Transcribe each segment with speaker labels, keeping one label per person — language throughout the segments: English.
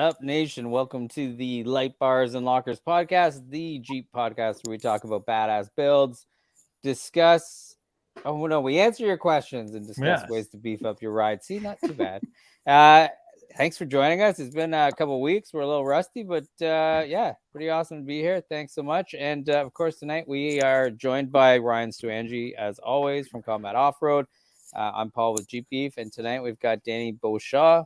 Speaker 1: up, nation? Welcome to the Light Bars and Lockers podcast, the Jeep podcast where we talk about badass builds, discuss. Oh no, we answer your questions and discuss ways to beef up your ride. See, not too bad. Thanks for joining us. It's been a couple of weeks. We're a little rusty, but yeah, pretty awesome to be here. Thanks so much. And of course, tonight we are joined by Ryan Stuangi, as always, from Combat Off-Road. I'm Paul with JeepBeef, and tonight we've got Danny Beauchamp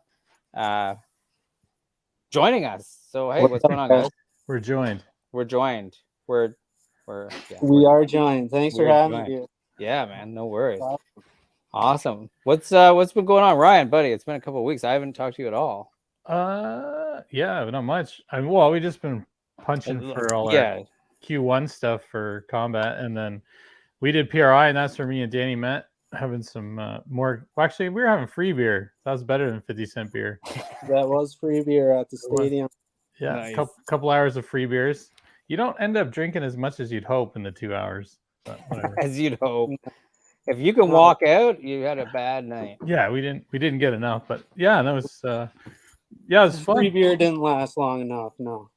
Speaker 1: joining us. So hey, what's going on, guys?
Speaker 2: We're joined.
Speaker 1: We are joined.
Speaker 3: Thanks for having me.
Speaker 1: Yeah, man, no worries. Awesome. What's been going on, Ryan, buddy? It's been a couple of weeks. I haven't talked to you at all.
Speaker 2: Yeah, not much. We just been punching for all our Q1 stuff for combat, and then we did PRI, and that's where me and Danny met. Having some more. Well, actually, we were having free beer. That was better than 50-cent beer.
Speaker 3: That was free beer at the stadium.
Speaker 2: Yeah, nice. couple hours of free beers. You don't end up drinking as much as you'd hope in the 2 hours. But whatever.
Speaker 1: As you'd hope. If you can walk out, you had a bad night.
Speaker 2: Yeah, we didn't get enough, but yeah, that was it was fun.
Speaker 3: Free beer didn't last long enough. No,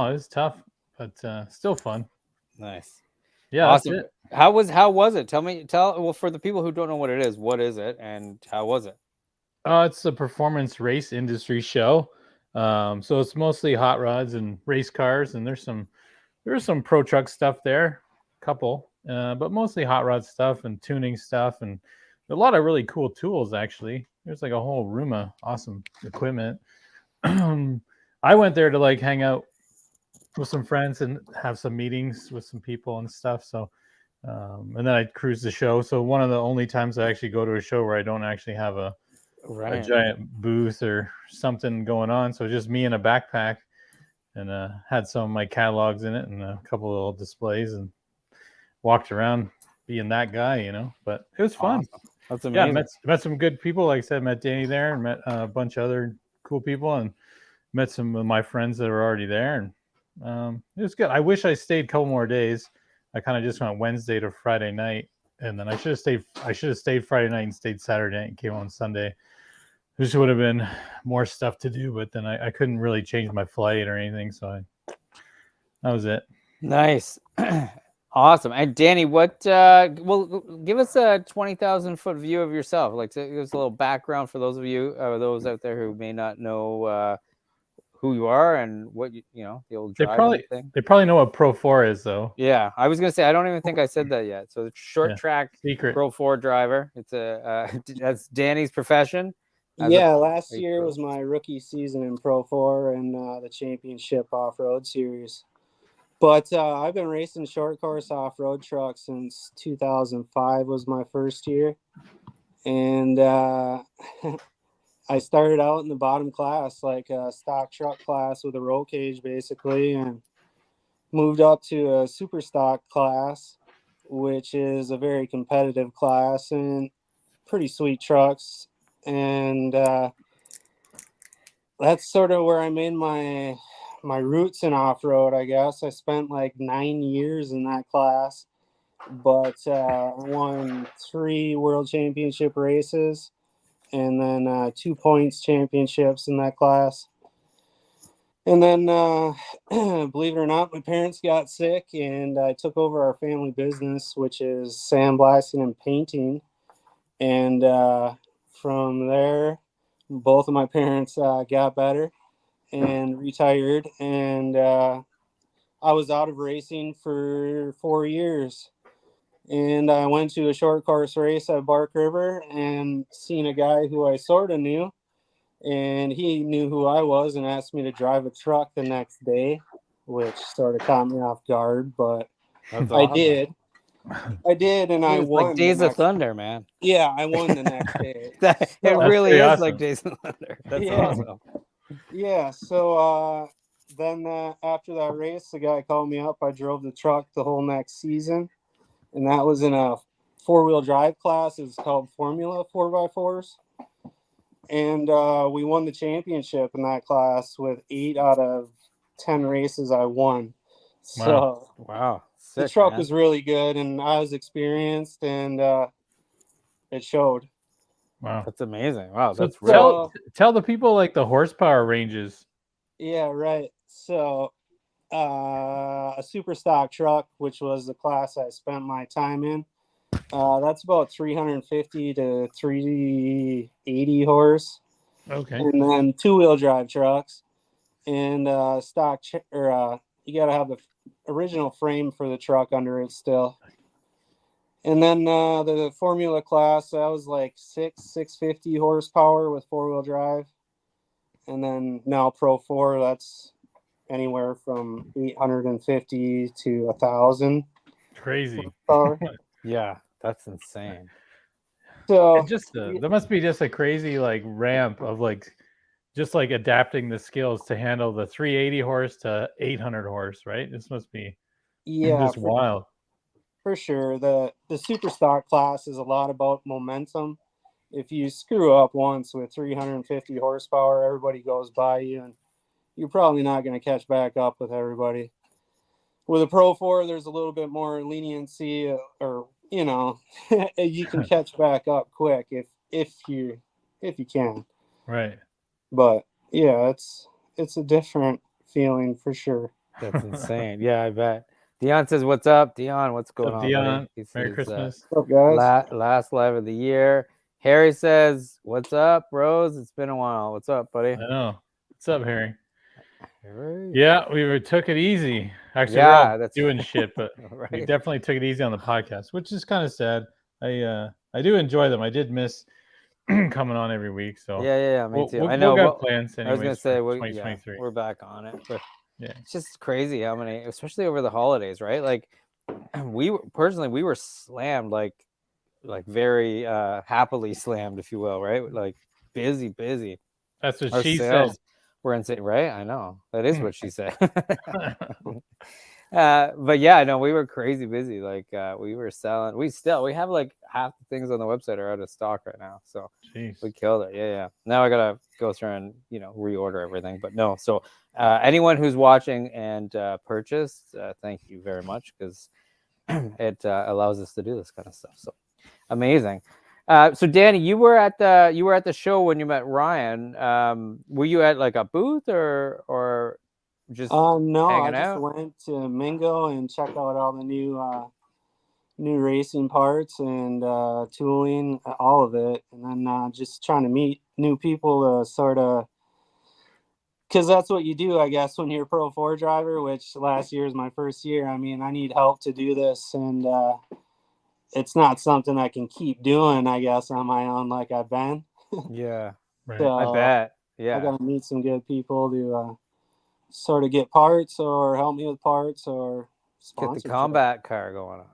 Speaker 2: it was tough, but still fun.
Speaker 1: Nice.
Speaker 2: Yeah,
Speaker 1: awesome.
Speaker 2: That's it.
Speaker 1: How was it? Well, for the people who don't know what it is, what is it and how was it?
Speaker 2: It's a performance race industry show. So it's mostly hot rods and race cars, and there's some pro truck stuff there, a couple, but mostly hot rod stuff and tuning stuff, and a lot of really cool tools. Actually, there's like a whole room of awesome equipment. I went there to hang out with some friends and have some meetings with some people and stuff. So, and then I cruise the show. So one of the only times I actually go to a show where I don't actually have a giant booth or something going on. So just me and a backpack, and had some of my catalogs in it and a couple of little displays, and walked around being that guy, but it was fun.
Speaker 1: Awesome. That's amazing.
Speaker 2: Yeah, met some good people. Like I said, met Danny there, and met a bunch of other cool people, and met some of my friends that were already there. And it was good. I wish I stayed a couple more days. I kind of just went Wednesday to Friday night, and then I should have stayed Friday night and stayed Saturday night and came on Sunday. This would have been more stuff to do, but then I couldn't really change my flight or anything, so that was it.
Speaker 1: Nice. Awesome. And Danny, what give us a 20,000-foot view of yourself. Give us a little background for those of you, those out there who may not know who you are and what the old driving thing.
Speaker 2: They probably know what PRO4 is, though.
Speaker 1: Yeah, I was gonna say I don't even think I said that yet. So the short track
Speaker 2: secret
Speaker 1: PRO4 driver. It's that's Danny's profession.
Speaker 3: Last year was my rookie season in PRO4 and the championship off-road series. But I've been racing short course off-road trucks since 2005 was my first year. And I started out in the bottom class, like a stock truck class with a roll cage, basically, and moved up to a superstock class, which is a very competitive class and pretty sweet trucks. And that's sort of where I made my roots in off-road, I guess. I spent 9 years in that class, but I won 3 world championship races and then 2 points championships in that class. And then, believe it or not, my parents got sick, and I took over our family business, which is sandblasting and painting. And from there, both of my parents got better and retired, and I was out of racing for 4 years. And I went to a short course race at Bark River and seen a guy who I sort of knew, and he knew who I was and asked me to drive a truck the next day, which sort of caught me off guard, but I did. And I won.
Speaker 1: Like Days of Thunder, man.
Speaker 3: Yeah, I won the next day.
Speaker 1: It really is awesome. Like Days of Thunder. That's awesome.
Speaker 3: Yeah, so then after that race, the guy called me up. I drove the truck the whole next season, and that was in a 4-wheel drive class. It's called Formula 4x4s. And we won the championship in that class with 8 out of 10 races I won. So
Speaker 1: wow. Sick,
Speaker 3: the truck
Speaker 1: man.
Speaker 3: was really good, and I was experienced, and it showed.
Speaker 2: Wow,
Speaker 1: that's amazing. Wow,
Speaker 2: so
Speaker 1: that's real.
Speaker 2: Tell the people the horsepower ranges
Speaker 3: Yeah, right. So a superstock truck, which was the class I spent my time in, that's about 350 to 380 horse.
Speaker 2: Okay.
Speaker 3: And then 2-wheel drive trucks and you got to have the original frame for the truck under it still. And then the Formula class, that was like 650 horsepower with 4-wheel drive. And then now PRO4, that's anywhere from 850 to 1,000.
Speaker 2: Crazy.
Speaker 1: Yeah, that's insane.
Speaker 3: So
Speaker 2: just there must be just a crazy like ramp of like just like adapting the skills to handle the 380 horse to 800 horse, right? This must be just wild.
Speaker 3: For sure. The super stock class is a lot about momentum. If you screw up once with 350 horsepower, everybody goes by you, and you're probably not going to catch back up with everybody. With a PRO4, there's a little bit more leniency, or you can catch back up quick if you can.
Speaker 2: Right.
Speaker 3: But yeah, it's a different feeling for sure.
Speaker 1: That's insane. Yeah, I bet. Dion says, "What's up, Dion? What's going on,
Speaker 2: Dion?
Speaker 1: buddy?"
Speaker 2: Merry Christmas.
Speaker 3: What's up, guys?
Speaker 1: Last live of the year. Harry says, "What's up, Rose? It's been a while. What's up, buddy?"
Speaker 2: I know. What's up, Harry?
Speaker 1: Harry?
Speaker 2: Yeah, we took it easy. Actually,
Speaker 1: Yeah,
Speaker 2: we're all
Speaker 1: that's
Speaker 2: doing shit, but
Speaker 1: right.
Speaker 2: we definitely took it easy on the podcast, which is kind of sad. I do enjoy them. I did miss coming on every week, so
Speaker 1: yeah, me too.
Speaker 2: We'll,
Speaker 1: I know.
Speaker 2: We'll got plans. Anyways,
Speaker 1: I was gonna say,
Speaker 2: 2023.
Speaker 1: we're back on it, but
Speaker 2: yeah,
Speaker 1: it's just crazy how many, especially over the holidays, right? Like, we were slammed, like very happily slammed, if you will, right? Like busy.
Speaker 2: That's what
Speaker 1: Our
Speaker 2: she
Speaker 1: sales
Speaker 2: said.
Speaker 1: were insane, right? I know that is what she said. But yeah, no, we were crazy busy. Like we were selling. We have like half the things on the website are out of stock right now. So
Speaker 2: Jeez.
Speaker 1: we killed it. Yeah. Now I gotta go through and reorder everything. But no, so anyone who's watching and purchased, thank you very much, because it allows us to do this kind of stuff. So amazing. So Danny, you were at the show when you met Ryan. Were you at like a booth or just
Speaker 3: no,
Speaker 1: hanging
Speaker 3: I just
Speaker 1: out?
Speaker 3: went to Mingo and check out all the new racing parts and tooling, all of it, and then just trying to meet new people to sort of, because that's what you do, I guess, when you're a PRO4 driver, which last year is my first year. I mean, I need help to do this, and it's not something I can keep doing, I guess, on my own like I've been.
Speaker 1: Yeah,
Speaker 2: right.
Speaker 3: So
Speaker 1: I bet. Yeah,
Speaker 3: I gotta meet some good people to sort of get parts or help me with parts or
Speaker 1: get the combat car going on.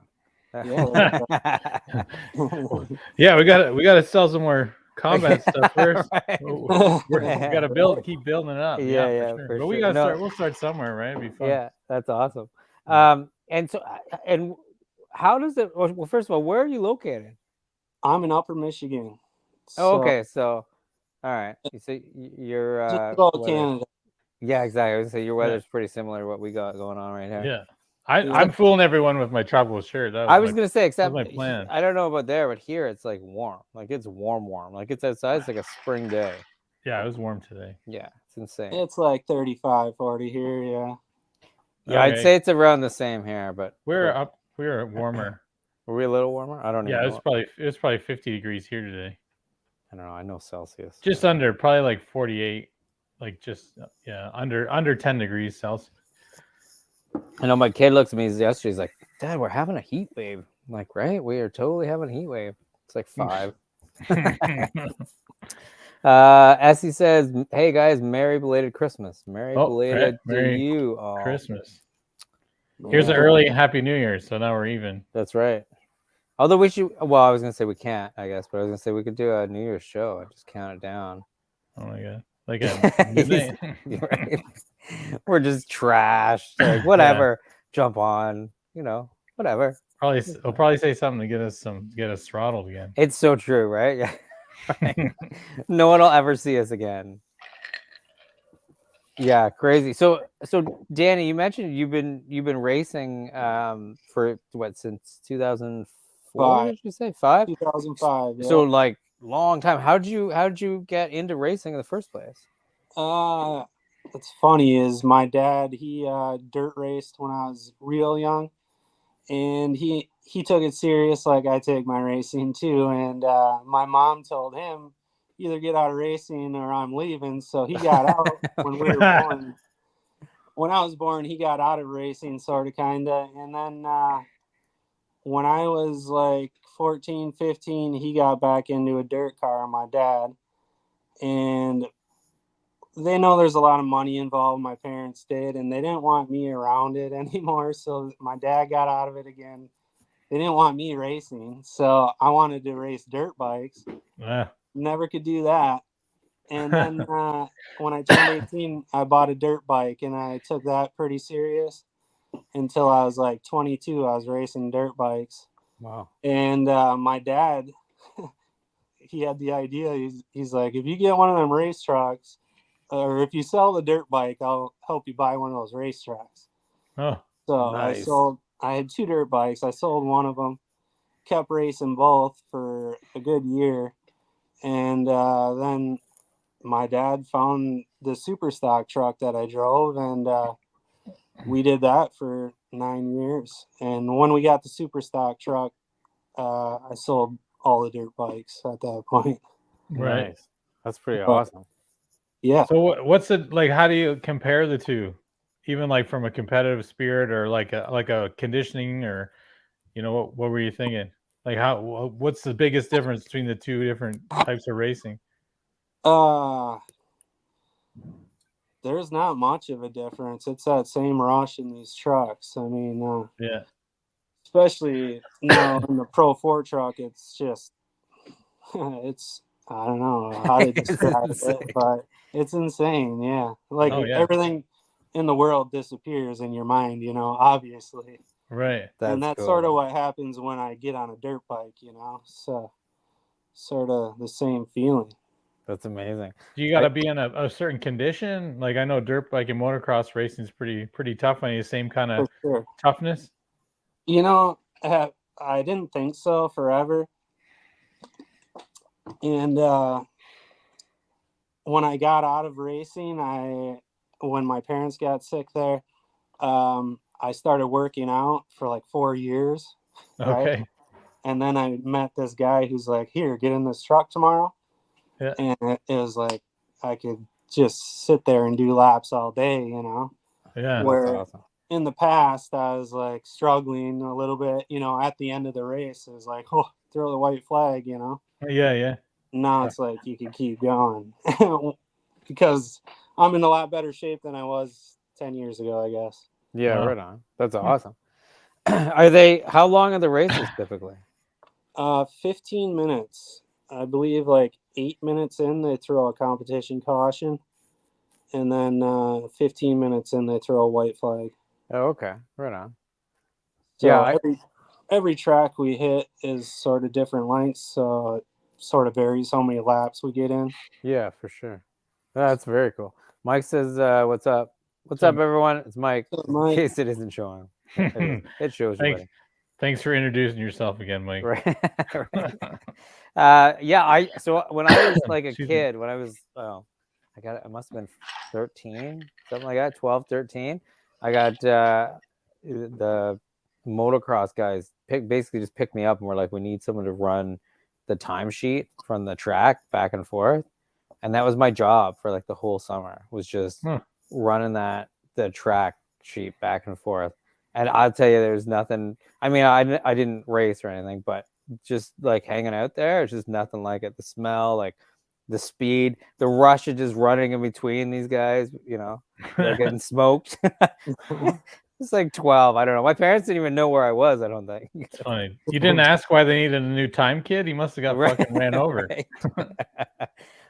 Speaker 3: Yeah.
Speaker 2: We gotta sell some more combat stuff first.
Speaker 1: Right.
Speaker 2: We gotta keep building it up.
Speaker 1: Yeah,
Speaker 2: for sure.
Speaker 1: for
Speaker 2: But we
Speaker 1: sure.
Speaker 2: gotta we'll start somewhere, right? It'd be fun.
Speaker 1: Yeah, that's awesome. And so, and how does it? Well, first of all, where are you located?
Speaker 3: I'm in Upper Michigan.
Speaker 1: Oh, okay. So, all right. You say you're
Speaker 3: just about Canada.
Speaker 1: Yeah, exactly. I was gonna say your weather's pretty similar to what we got going on right here.
Speaker 2: Yeah. I'm fooling everyone with my tropical shirt.
Speaker 1: I was gonna say, except
Speaker 2: my plan.
Speaker 1: I don't know about there, but here it's like warm. Like it's warm. Like it's outside. It's like a spring day.
Speaker 2: Yeah, it was warm today.
Speaker 1: Yeah, it's insane.
Speaker 3: It's like 35, 40 here. Yeah.
Speaker 1: Yeah, okay. I'd say it's around the same here, but
Speaker 2: we're warmer.
Speaker 1: Were we a little warmer? I don't know.
Speaker 2: Yeah, it was probably 50 degrees here today.
Speaker 1: I don't know. I know Celsius.
Speaker 2: Just under, probably like 48, like just under 10 degrees Celsius.
Speaker 1: I know my kid looks at me yesterday. He's like, "Dad, we're having a heat wave." I'm like, right? We are totally having a heat wave. It's like 5. Essie says, "Hey guys, merry belated Christmas. Merry belated to you all.
Speaker 2: Christmas. Here's an early Happy New Year. So now we're even.
Speaker 1: That's right. Although we should. Well, I was gonna say we can't, I guess, but I was gonna say we could do a New Year's show and just count it down.
Speaker 2: Oh my god! Like a
Speaker 1: right. We're just trash. Like whatever. Jump on. Whatever.
Speaker 2: I'll probably say something to get us throttled again.
Speaker 1: It's so true, right? Yeah. Right. No one will ever see us again. Yeah, crazy. So Danny, you mentioned you've been racing for what, since 2004? Did you say 5?
Speaker 3: 2005. Yeah.
Speaker 1: So like long time. How'd you get into racing in the first place?
Speaker 3: that's funny is my dad, he dirt raced when I was real young, and he took it serious like I take my racing too. And my mom told him, either get out of racing or I'm leaving. So he got out when we were born. When I was born, he got out of racing, sort of, kind of. And then when I was like 14, 15, he got back into a dirt car, my dad. And they know there's a lot of money involved, my parents did, and they didn't want me around it anymore. So my dad got out of it again. They didn't want me racing. So I wanted to race dirt bikes. Never could do that. And then when I turned 18, I bought a dirt bike, and I took that pretty serious until I was like 22. I was racing dirt bikes.
Speaker 1: Wow.
Speaker 3: And my dad, he had the idea. He's like, if you get one of them race trucks, or if you sell the dirt bike, I'll help you buy one of those race tracks.
Speaker 2: Oh,
Speaker 3: so
Speaker 1: nice.
Speaker 3: I had 2 dirt bikes. I sold one of them, kept racing both for a good year. And then my dad found the superstock truck that I drove, and we did that for 9 years. And when we got the superstock truck, I sold all the dirt bikes at that point.
Speaker 2: right.
Speaker 1: Nice. That's pretty awesome.
Speaker 3: Yeah.
Speaker 2: So what's it like? How do you compare the two, even like from a competitive spirit or like a conditioning, or what were you thinking? Like what's the biggest difference between the two different types of racing?
Speaker 3: There's not much of a difference. It's that same rush in these trucks. I mean,
Speaker 2: yeah,
Speaker 3: especially now in the PRO4 truck, it's just, it's, I don't know how to describe it, but it's insane. Yeah. Like everything in the world disappears in your mind, obviously.
Speaker 2: right.
Speaker 3: That's
Speaker 1: cool.
Speaker 3: sort of what happens when I get on a dirt bike, so sort of the same feeling.
Speaker 1: That's amazing.
Speaker 2: You got to be in a certain condition. Like I know dirt bike and motocross racing is pretty tough on you. Same kind of toughness.
Speaker 3: I didn't think so forever. And when I got out of racing, when my parents got sick there, I started working out for like 4 years.
Speaker 2: Okay.
Speaker 3: Right? And then I met this guy who's like, here, get in this truck tomorrow.
Speaker 2: Yeah.
Speaker 3: And it was like, I could just sit there and do laps all day,
Speaker 2: Yeah.
Speaker 3: Where
Speaker 1: that's awesome.
Speaker 3: In the past, I was like struggling a little bit, at the end of the race, it was like, oh, throw the white flag,
Speaker 2: Yeah.
Speaker 3: Now it's like, you can keep going because I'm in a lot better shape than I was 10 years ago, I guess.
Speaker 1: Yeah, right on. That's awesome. How long are the races typically?
Speaker 3: 15 minutes. I believe like 8 minutes in, they throw a competition caution. And then 15 minutes in, they throw a white flag.
Speaker 1: Oh, okay. Right on.
Speaker 3: So
Speaker 1: yeah.
Speaker 3: Every track we hit is sort of different lengths. So it sort of varies how many laps we get in.
Speaker 1: Yeah, for sure. That's very cool. Mike says, what's up? What's up, everyone? It's Mike. In case it isn't showing. It shows you.
Speaker 2: Thanks for introducing yourself again, Mike.
Speaker 1: Right. So when I was like a kid, when I was, I must have been 13, something like that, 12, 13. I got the motocross guys basically just picked me up and were like, we need someone to run the timesheet from the track back and forth. And that was my job for like the whole summer, was just running the track sheet back and forth. And I'll tell you, there's nothing. I mean, I didn't race or anything, but just like hanging out there, it's just nothing like it. The smell, like the speed, the rush of just running in between these guys, they're getting smoked. It's like 12. I don't know. My parents didn't even know where I was, I don't think.
Speaker 2: It's funny. You didn't ask why they needed a new time kid? He must have got fucking ran over.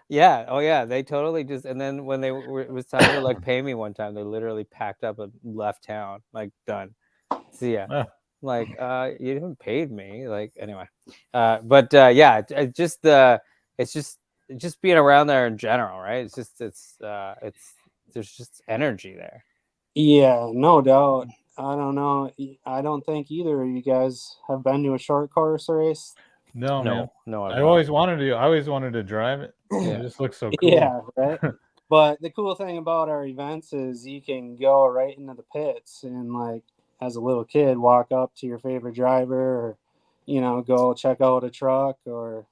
Speaker 1: Yeah. Oh, yeah. They totally just, and then when it was time to like pay me one time, they literally packed up and left town, like done. See ya. Like, you haven't paid me. Like, anyway. It's just being around there in general, right? There's just energy there.
Speaker 3: Yeah, no doubt. I don't know. I don't think either of you guys have been to a short course race.
Speaker 2: No.
Speaker 1: I
Speaker 2: always wanted to. I always wanted to drive it. Yeah. It just looks so cool.
Speaker 3: Yeah, right. But the cool thing about our events is you can go right into the pits and, like, as a little kid, walk up to your favorite driver, or, you know, go check out a truck, or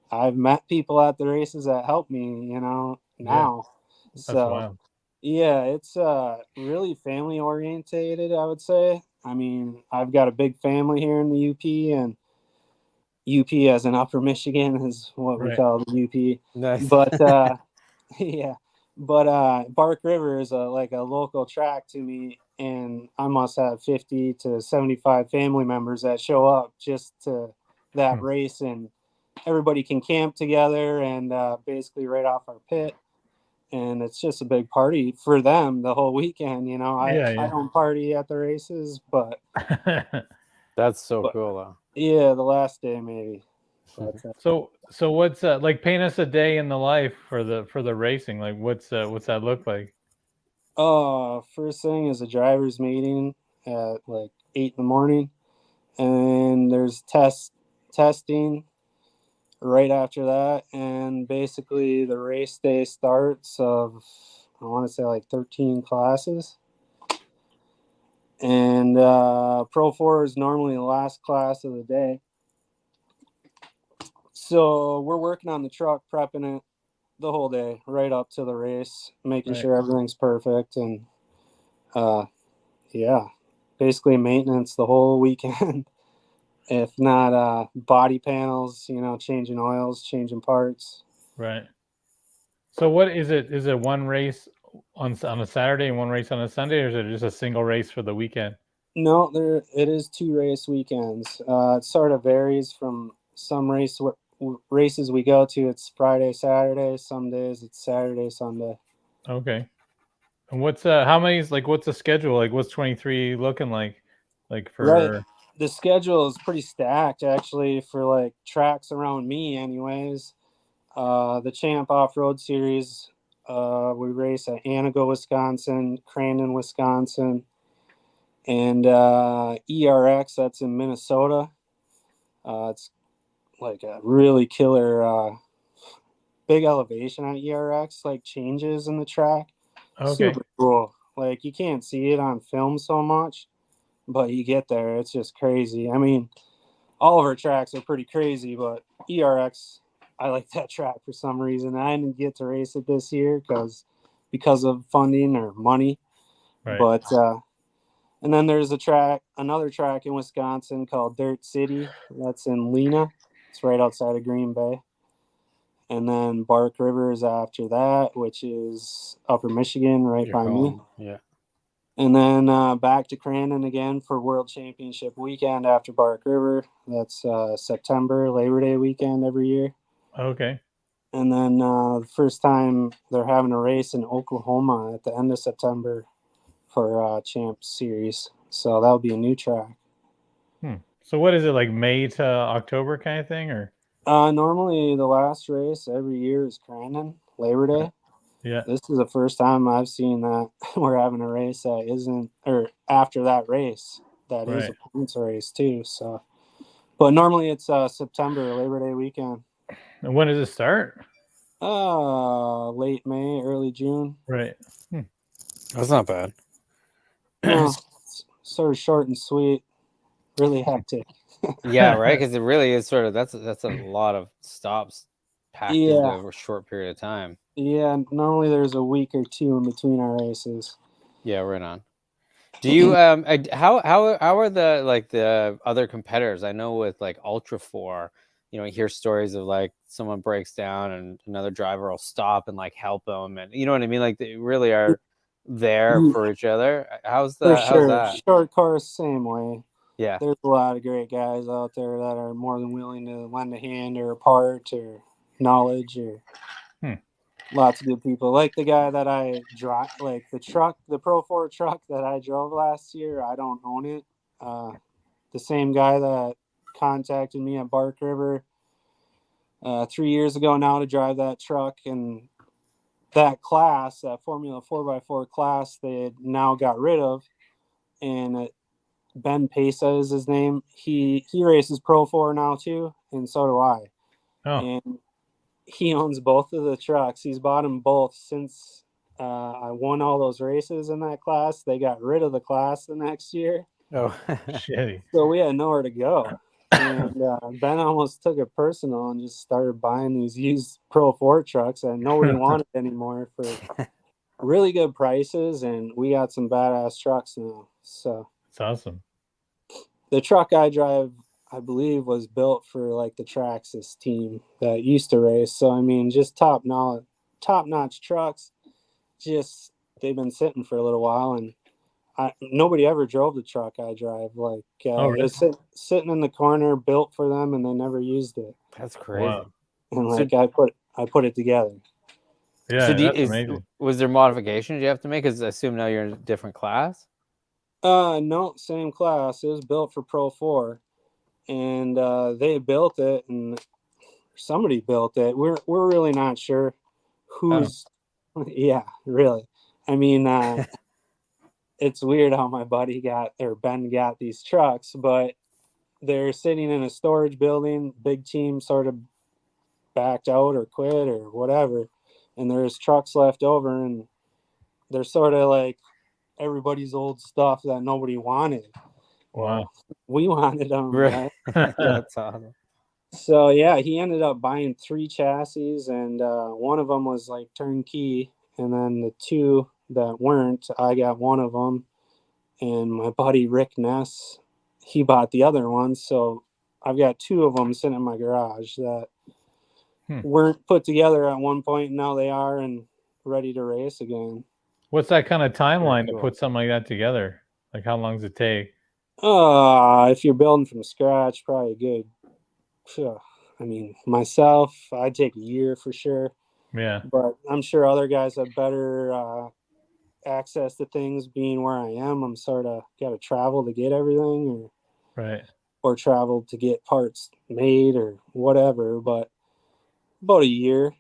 Speaker 3: I've met people at the races that help me, you know, now.
Speaker 2: That's
Speaker 3: So
Speaker 2: wild.
Speaker 3: yeah, it's really family orientated, I would say. I mean, I've got a big family here in the UP, and UP as in Upper Michigan is what we
Speaker 2: Right.
Speaker 3: call the UP.
Speaker 1: Nice.
Speaker 3: But yeah, but Bark River is like a local track to me, and I must have 50 to 75 family members that show up just to that race, and everybody can camp together and basically right off our pit. And it's just a big party for them the whole weekend. You know, I don't party at the races, but
Speaker 1: That's so cool though.
Speaker 3: yeah, the last day maybe. But,
Speaker 2: so what's like, paint us a day in the life for the racing. Like, what's that look like?
Speaker 3: first thing is a driver's meeting at like 8 in the morning, and there's testing right after that, and basically the race day starts of, I want to say, like 13 classes. And PRO4 is normally the last class of the day. So we're working on the truck, prepping it the whole day, right up to the race, making sure everything's perfect. And yeah, basically maintenance the whole weekend. If not body panels, you know, changing oils, changing parts.
Speaker 2: Right. So what is it? Is it one race on a Saturday and one race on a Sunday, or is it just a single race for the weekend?
Speaker 3: No, it is 2 race weekends. It sort of varies from some races we go to. It's Friday, Saturday. Some days it's Saturday, Sunday.
Speaker 2: Okay. And what's how many, like, what's the schedule? Like, what's 23 looking like? Like, for
Speaker 3: Right. The schedule is pretty stacked, actually, for like tracks around me anyways. The Champ Off-Road Series, we race at Anago, Wisconsin, Crandon, Wisconsin, and ERX, that's in Minnesota. It's like a really killer big elevation at ERX, like changes in the track.
Speaker 2: Okay.
Speaker 3: Super cool. Like, you can't see it on film so much, but you get there, it's just crazy. I mean, all of our tracks are pretty crazy, but ERX, I like that track for some reason. I didn't get to race it this year because of funding or money.
Speaker 2: Right.
Speaker 3: But and then there's another track in Wisconsin called Dirt City. That's in Lena. It's right outside of Green Bay. And then Bark River is after that, which is Upper Michigan, right by me.
Speaker 1: Yeah.
Speaker 3: And then back to Crandon again for World Championship weekend after Bark River. That's September, Labor Day weekend every year.
Speaker 2: Okay.
Speaker 3: And then the first time they're having a race in Oklahoma at the end of September for Champ Series. So that'll be a new track.
Speaker 2: So what is it, like May to October kind of thing, or?
Speaker 3: Normally the last race every year is Crandon, Labor Day.
Speaker 2: Yeah.
Speaker 3: This is the first time I've seen that we're having a race that isn't, or after that race, that is a points race too. So, but normally it's September, Labor Day weekend.
Speaker 2: And when does it start?
Speaker 3: Late May, early June.
Speaker 2: Right.
Speaker 1: That's not bad.
Speaker 3: No, it's sort of short and sweet, really hectic.
Speaker 1: Yeah, right. Because it really is sort of that's a lot of stops packed into a short period of time.
Speaker 3: Yeah, normally there's a week or two in between our races.
Speaker 1: Yeah, right on. Do you how are the other competitors? I know with like Ultra4, you know, you hear stories of like someone breaks down and another driver will stop and like help them, and you know what I mean. Like, they really are there for each other. How's that?
Speaker 3: Short course, same way.
Speaker 1: Yeah,
Speaker 3: there's a lot of great guys out there that are more than willing to lend a hand or a part or knowledge, or lots of good people. Like the guy that I drive, like the PRO4 truck that I drove last year, I don't own it. The same guy that contacted me at Bark River 3 years ago now to drive that truck, and that class, that Formula 4x4 class, they had now got rid of, and Ben Pesa is his name. He races PRO4 now too, and so do I.
Speaker 2: Oh.
Speaker 3: And he owns both of the trucks. He's bought them both since I won all those races in that class. They got rid of the class the next year.
Speaker 1: Oh,
Speaker 2: Shitty.
Speaker 3: So we had nowhere to go. And Ben almost took it personal and just started buying these used PRO4 trucks that nobody wanted anymore for really good prices. And we got some badass trucks now. So
Speaker 2: it's awesome.
Speaker 3: The truck I drive, I believe, was built for like the Traxxas team that used to race. So I mean, just top notch trucks. Just they've been sitting for a little while, and nobody ever drove the truck I drive. Like
Speaker 2: really?
Speaker 3: it was sitting in the corner, built for them, and they never used it.
Speaker 1: That's crazy.
Speaker 2: Wow.
Speaker 3: And like I put it together.
Speaker 2: Yeah,
Speaker 1: So
Speaker 2: that's amazing.
Speaker 1: Was there modifications you have to make? Because I assume now you're in a different class.
Speaker 3: No, same class. It was built for PRO4, and they built it, and somebody built it. We're really not sure who's. Oh. Yeah, really. I mean, it's weird how my buddy Ben got these trucks, but they're sitting in a storage building. Big team sort of backed out or quit or whatever, and there's trucks left over, and they're sort of like everybody's old stuff that nobody wanted.
Speaker 2: Wow.
Speaker 3: We wanted them, right?
Speaker 1: That's awesome.
Speaker 3: So yeah, he ended up buying 3 chassis, and one of them was like turnkey, and then the 2 that weren't, I got one of them, and my buddy Rick Ness, he bought the other one. So I've got 2 of them sitting in my garage that weren't put together at one point, and now they are and ready to race again.
Speaker 2: What's that kind of timeline to put something like that together? Like how long does it take?
Speaker 3: If you're building from scratch, probably good. I mean, myself, I'd take a year for sure.
Speaker 2: Yeah.
Speaker 3: But I'm sure other guys have better access to things. Being where I am, I'm sort of got to travel to get everything, or travel to get parts made or whatever. But about a year.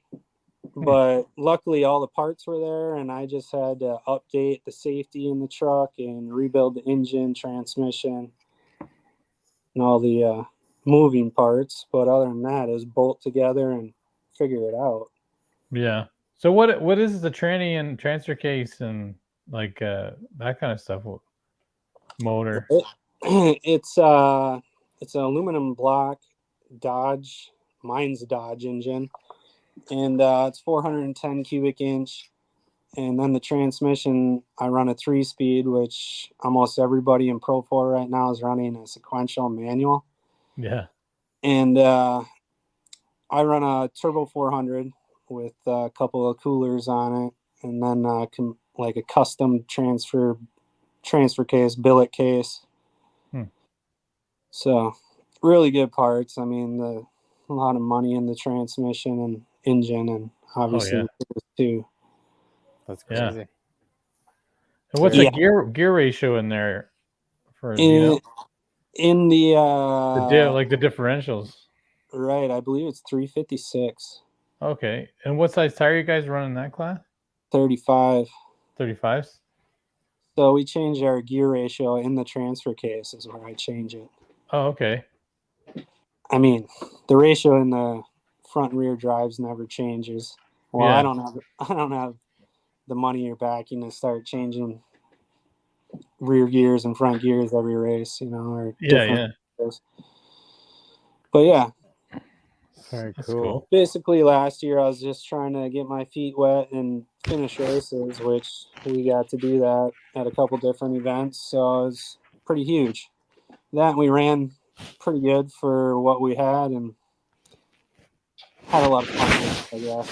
Speaker 3: But luckily, all the parts were there, and I just had to update the safety in the truck and rebuild the engine, transmission, and all the moving parts. But other than that, is bolt together and figure it out.
Speaker 2: Yeah. So what is the tranny and transfer case and like that kind of stuff? Motor.
Speaker 3: It's an aluminum block Dodge. Mine's a Dodge engine, and it's 410 cubic inch. And then the transmission, I run a 3-speed, which almost everybody in PRO4 right now is running a sequential manual.
Speaker 2: Yeah.
Speaker 3: And I run a turbo 400 with a couple of coolers on it, and then like a custom transfer case, billet case. So really good parts. I mean, a lot of money in the transmission and engine, and obviously too.
Speaker 1: That's crazy.
Speaker 2: Yeah. And what's the gear ratio in there for
Speaker 3: in the
Speaker 2: like the differentials?
Speaker 3: Right, I believe it's 356.
Speaker 2: Okay. And what size tire you guys running in that class?
Speaker 3: 35.
Speaker 2: 35s?
Speaker 3: So we change our gear ratio in the transfer case is where I change it.
Speaker 2: Oh, okay.
Speaker 3: I mean, the ratio in the front and rear drives never changes. Well, I don't have the money or backing to start changing rear gears and front gears every race, or different gears. But yeah.
Speaker 1: Very cool.
Speaker 3: Basically, last year I was just trying to get my feet wet and finish races, which we got to do that at a couple different events. So it was pretty huge. That we ran pretty good for what we had and had a lot of fun with it, I guess.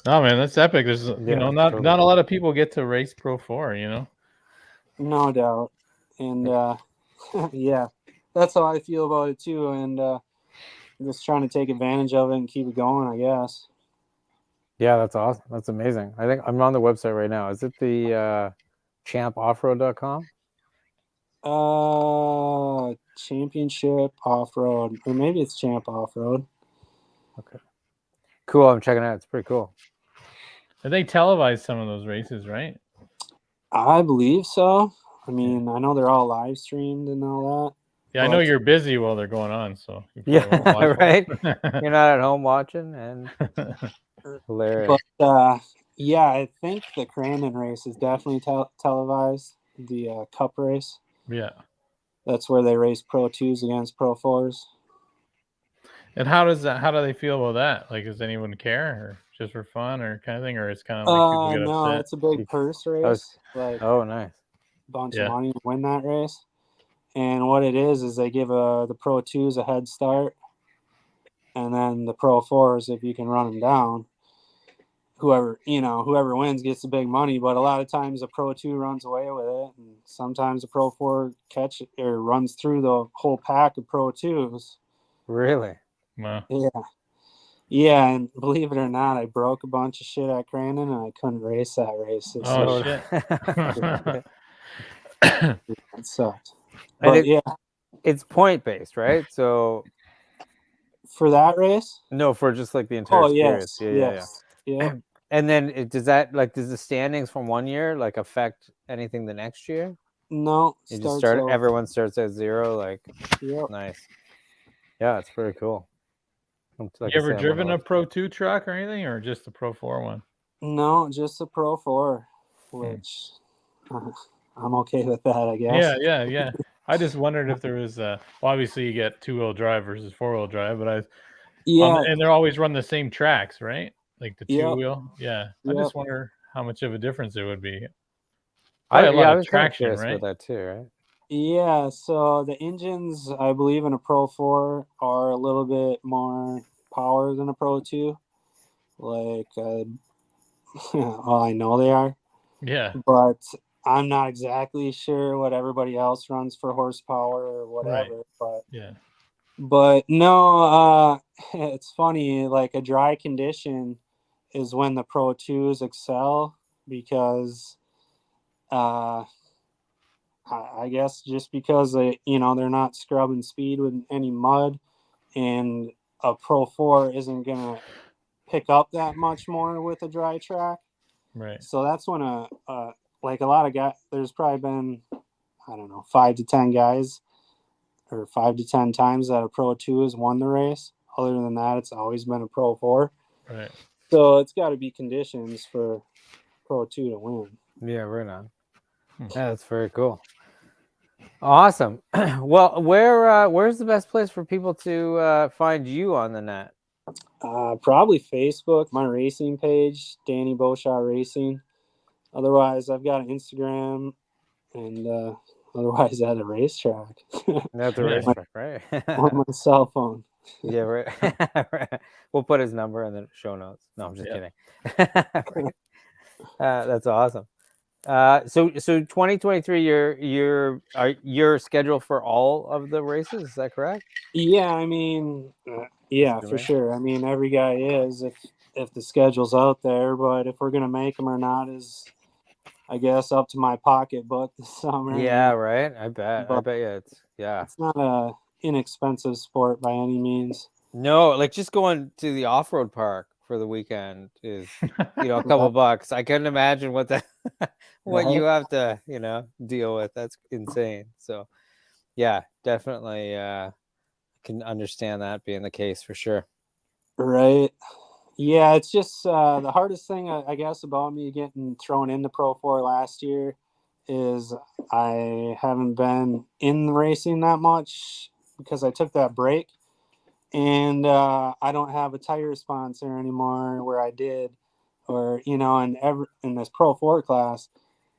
Speaker 2: Oh man, that's epic. There's not a lot of people get to race PRO4,
Speaker 3: No doubt. And yeah, that's how I feel about it too. And just trying to take advantage of it and keep it going, I guess.
Speaker 1: Yeah, that's awesome. That's amazing. I think I'm on the website right now. Is it the champoffroad.com?
Speaker 3: Championship Off-Road, or maybe it's Champ Off-Road.
Speaker 1: Okay. Cool. I'm checking it out. It's pretty cool.
Speaker 2: And they televise some of those races, right?
Speaker 3: I believe so. I mean, I know they're all live streamed and all
Speaker 2: Yeah, I know you're busy while they're going on, so you
Speaker 1: Yeah,
Speaker 2: probably won't watch
Speaker 1: right.
Speaker 2: them.
Speaker 1: You're not at home watching, and hilarious.
Speaker 3: But yeah, I think the Crandon race is definitely televised. The Cup race.
Speaker 2: Yeah.
Speaker 3: That's where they race Pro 2s against Pro 4s.
Speaker 2: And how do they feel about that? Like, does anyone care, or just for fun, or kind of thing, or it's kind of like people get
Speaker 3: No,
Speaker 2: upset?
Speaker 3: it's a big purse race. Like,
Speaker 1: oh, nice.
Speaker 3: Bunch of money to win that race. And what it is they give the Pro 2s a head start, and then the Pro 4s, if you can run them down, whoever wins gets the big money. But a lot of times a Pro 2 runs away with it, and sometimes a Pro 4 runs through the whole pack of Pro 2s.
Speaker 2: Wow.
Speaker 1: Really?
Speaker 3: Yeah, and believe it or not, I broke a bunch of shit at Crandon, and I couldn't race that race.
Speaker 2: Oh, shit.
Speaker 3: It sucked. But
Speaker 1: it's point based, right? So
Speaker 3: for that race?
Speaker 1: No, for just like the entire series.
Speaker 3: Yeah.
Speaker 1: And then does the standings from one year like affect anything the next year?
Speaker 3: No.
Speaker 1: Everyone starts at 0, like nice. Yeah, it's pretty cool.
Speaker 2: Like you ever driven a Pro 2 truck or anything, or just the Pro 4 one?
Speaker 3: No, just a Pro 4, which I'm okay with that, I guess.
Speaker 2: Yeah. I just wondered if there was obviously you get 2-wheel drive versus 4-wheel drive, but and they're always run the same tracks, right? Like the 2-wheel. Yeah. I just wonder how much of a difference it would be. I was traction, right?
Speaker 1: With that too, right?
Speaker 3: Yeah, so the engines, I believe, in a Pro 4 are a little bit more power than a Pro 2. Like, well, I know they are.
Speaker 2: Yeah.
Speaker 3: But I'm not exactly sure what everybody else runs for horsepower or whatever.
Speaker 2: Right.
Speaker 3: But no, it's funny. Like, a dry condition is when the Pro 2s excel because I guess just because they're not scrubbing speed with any mud, and a Pro 4 isn't gonna pick up that much more with a dry track.
Speaker 2: Right.
Speaker 3: So that's when a lot of guys. There's probably been 5 to 10 guys, or 5 to 10 times that a Pro 2 has won the race. Other than that, it's always been a Pro 4.
Speaker 2: Right.
Speaker 3: So it's got to be conditions for Pro 2 to win.
Speaker 1: Yeah, right on. Yeah, that's very cool. Awesome. Well, where's the best place for people to find you on the net?
Speaker 3: Probably Facebook, my racing page, Danny Beauchamp Racing. Otherwise, I've got an Instagram, and otherwise at a racetrack.
Speaker 1: At the racetrack, right?
Speaker 3: On my cell phone.
Speaker 1: Yeah, right. We'll put his number in the show notes. No, I'm just kidding. That's awesome. So 2023, you're scheduled for all of the races. Is that correct?
Speaker 3: Yeah, I mean, for sure. I mean, every guy is if the schedule's out there, but if we're gonna make them or not is, I guess, up to my pocketbook this summer.
Speaker 1: Yeah, right. I bet it's
Speaker 3: It's not a inexpensive sport by any means.
Speaker 1: No, like just going to the off-road park for the weekend is, a couple bucks. I couldn't imagine what you have to, deal with. That's insane. So, yeah, definitely can understand that being the case for sure.
Speaker 3: Right. Yeah, it's just the hardest thing, I guess, about me getting thrown into Pro 4 last year is I haven't been in racing that much because I took that break. And I don't have a tire sponsor anymore where I did, or, in this Pro 4 class,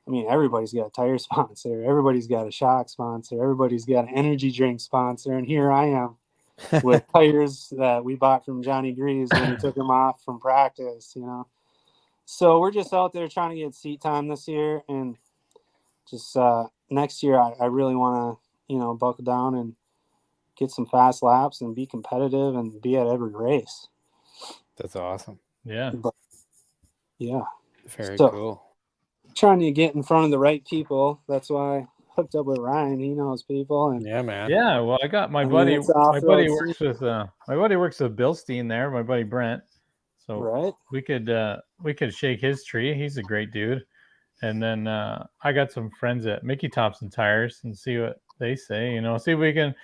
Speaker 3: I mean, everybody's got a tire sponsor. Everybody's got a shock sponsor. Everybody's got an energy drink sponsor. And here I am with tires that we bought from Johnny Greaves when he took them off from practice, So we're just out there trying to get seat time this year. And just next year, I really want to, buckle down and get some fast laps and be competitive and be at every race.
Speaker 1: That's awesome.
Speaker 2: Yeah.
Speaker 1: Very cool.
Speaker 3: Trying to get in front of the right people. That's why I hooked up with Ryan. He knows people. And
Speaker 1: yeah, man.
Speaker 2: Yeah. Well, I got my buddy. My buddy works with Bilstein there. My buddy Brent. So we could shake his tree. He's a great dude. And then I got some friends at Mickey Thompson Tires and see they say. You know, see if we can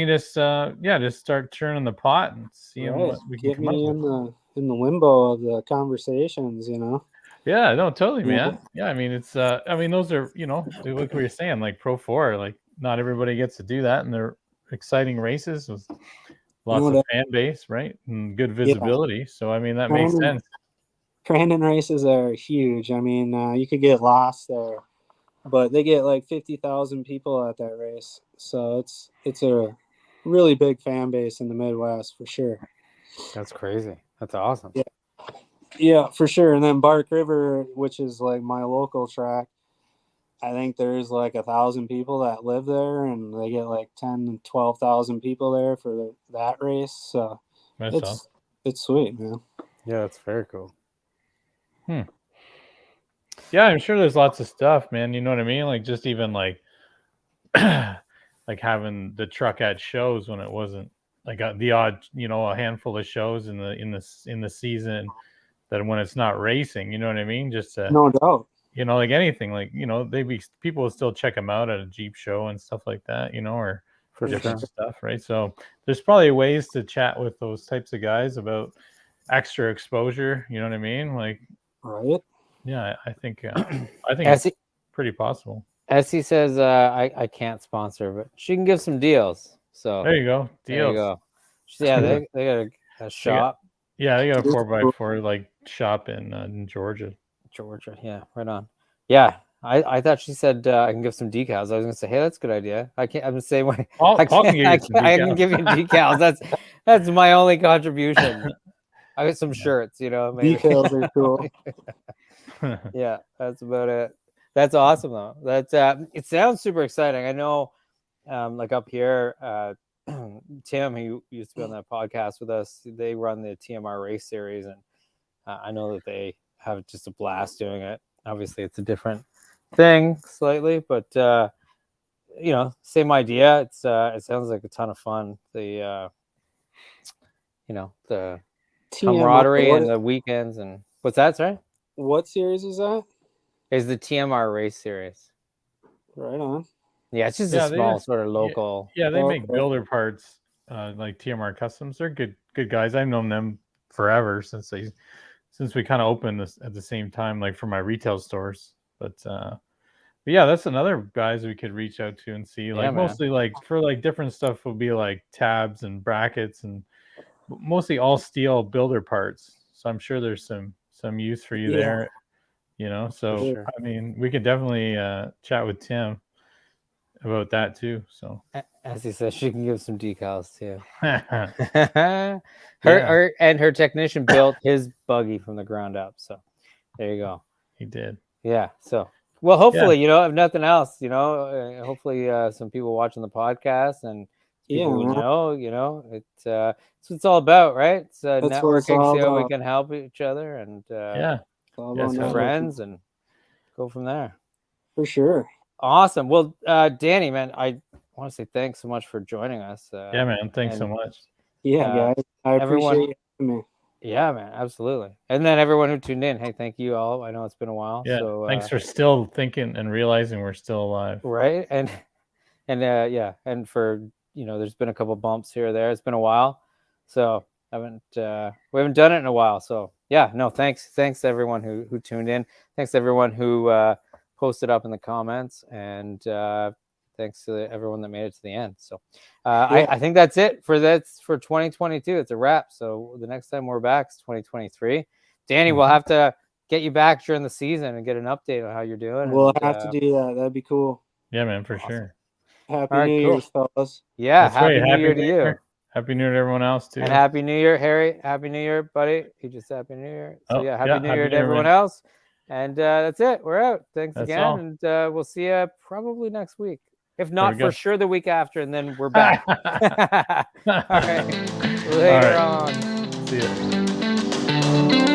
Speaker 2: just just start churning the pot and see what we can
Speaker 3: get
Speaker 2: come up
Speaker 3: me
Speaker 2: with.
Speaker 3: in the limbo of the conversations, you know.
Speaker 2: Yeah, no, totally,
Speaker 3: Yeah.
Speaker 2: man. Yeah, I mean, it's I mean, those are, you know, like we were saying, like Pro4, like not everybody gets to do that, and they're exciting races with lots of fan base, right, and good visibility. So I mean, that makes sense.
Speaker 3: Crandon races are huge. I mean, you could get lost there, but they get like 50,000 people at that race. So it's a really big fan base in the Midwest for sure.
Speaker 1: That's crazy. That's awesome.
Speaker 3: Yeah, for sure. And then Bark River, which is like my local track, I think there's like 1,000 people that live there, and they get like 10 and 12,000 people there for that race. So it's sweet, man.
Speaker 1: Yeah, that's very cool.
Speaker 2: Yeah, I'm sure there's lots of stuff, man. You know what I mean? Like just even like like having the truck at shows when it wasn't like the odd, you know, a handful of shows in the season that when it's not racing, you know what I mean? Just to,
Speaker 3: no doubt.
Speaker 2: You know, like anything, like, you know, people will still check them out at a Jeep show and stuff like that, you know, or for different stuff, right? So there's probably ways to chat with those types of guys about extra exposure, you know what I mean? Like,
Speaker 3: right?
Speaker 2: Yeah, I think it's pretty possible.
Speaker 1: Essie says I can't sponsor, but she can give some deals. So
Speaker 2: there you go, deals.
Speaker 1: There you go. Yeah, they got a shop.
Speaker 2: They got a 4x4 like shop in Georgia.
Speaker 1: Yeah, right on. Yeah, I thought she said I can give some decals. I was gonna say, hey, that's a good idea. I'm the same way. I can give you decals. That's my only contribution. I got some shirts, you know. Maybe.
Speaker 3: Decals are cool.
Speaker 1: Yeah, that's about it. That's awesome though. That's it sounds super exciting. I know, like up here, Tim, who used to be on that podcast with us, they run the TMR race series, and I know that they have just a blast doing it. Obviously, it's a different thing slightly, but you know, same idea. It sounds like a ton of fun. The you know, the camaraderie and the weekends and what's that? Sorry.
Speaker 3: What series is that?
Speaker 1: Is the TMR race series.
Speaker 3: Right on.
Speaker 1: Yeah, it's just a small sort of local.
Speaker 2: Yeah, they make builder parts like TMR Customs. They're good guys. I've known them forever since we kind of opened this at the same time, like for my retail stores. But yeah, that's another guys we could reach out to and see. Like mostly like for like different stuff will be like tabs and brackets and mostly all steel builder parts. So I'm sure there's some use for you there, you know. So I mean, we could definitely chat with Tim about that too. So
Speaker 1: as he says, she can give some decals too. Her technician built his buggy from the ground up. So there you go.
Speaker 2: He did.
Speaker 1: Yeah. So well, hopefully, you know, if nothing else, you know, hopefully some people watching the podcast and people we know, you know, it's what it's all about, right? It's networking, see how we can help each other, and some friends, and go from there.
Speaker 3: For sure.
Speaker 1: Awesome. Well, Danny, man, I want to say thanks so much for joining us.
Speaker 2: Yeah, man, thanks so much.
Speaker 3: Yeah, guys, I appreciate you.
Speaker 1: Yeah, man, absolutely. And then everyone who tuned in, hey, thank you all. I know it's been a while.
Speaker 2: Yeah,
Speaker 1: so
Speaker 2: thanks for still thinking and realizing we're still alive.
Speaker 1: Right, and and for, you know, there's been a couple bumps here or there. It's been a while, so we haven't done it in a while. So yeah, no, thanks to everyone who tuned in. Thanks to everyone who posted up in the comments, and thanks to everyone that made it to the end. So I think that's it for 2022. It's a wrap. So the next time we're back is 2023. Danny, we'll have to get you back during the season and get an update on how you're doing.
Speaker 3: We'll have to do that. That'd be cool.
Speaker 2: Yeah, man, for sure.
Speaker 3: Happy New Year, fellas.
Speaker 1: Yeah, happy New Year to you.
Speaker 2: Happy New Year to everyone else too.
Speaker 1: And Happy New Year, Harry. Happy New Year, buddy. He just Happy New Year. So Happy New Year to everyone else. And that's it. We're out. Thanks again. And we'll see you probably next week. If not, for sure the week after, and then we're back. All right. Later on.
Speaker 2: See ya.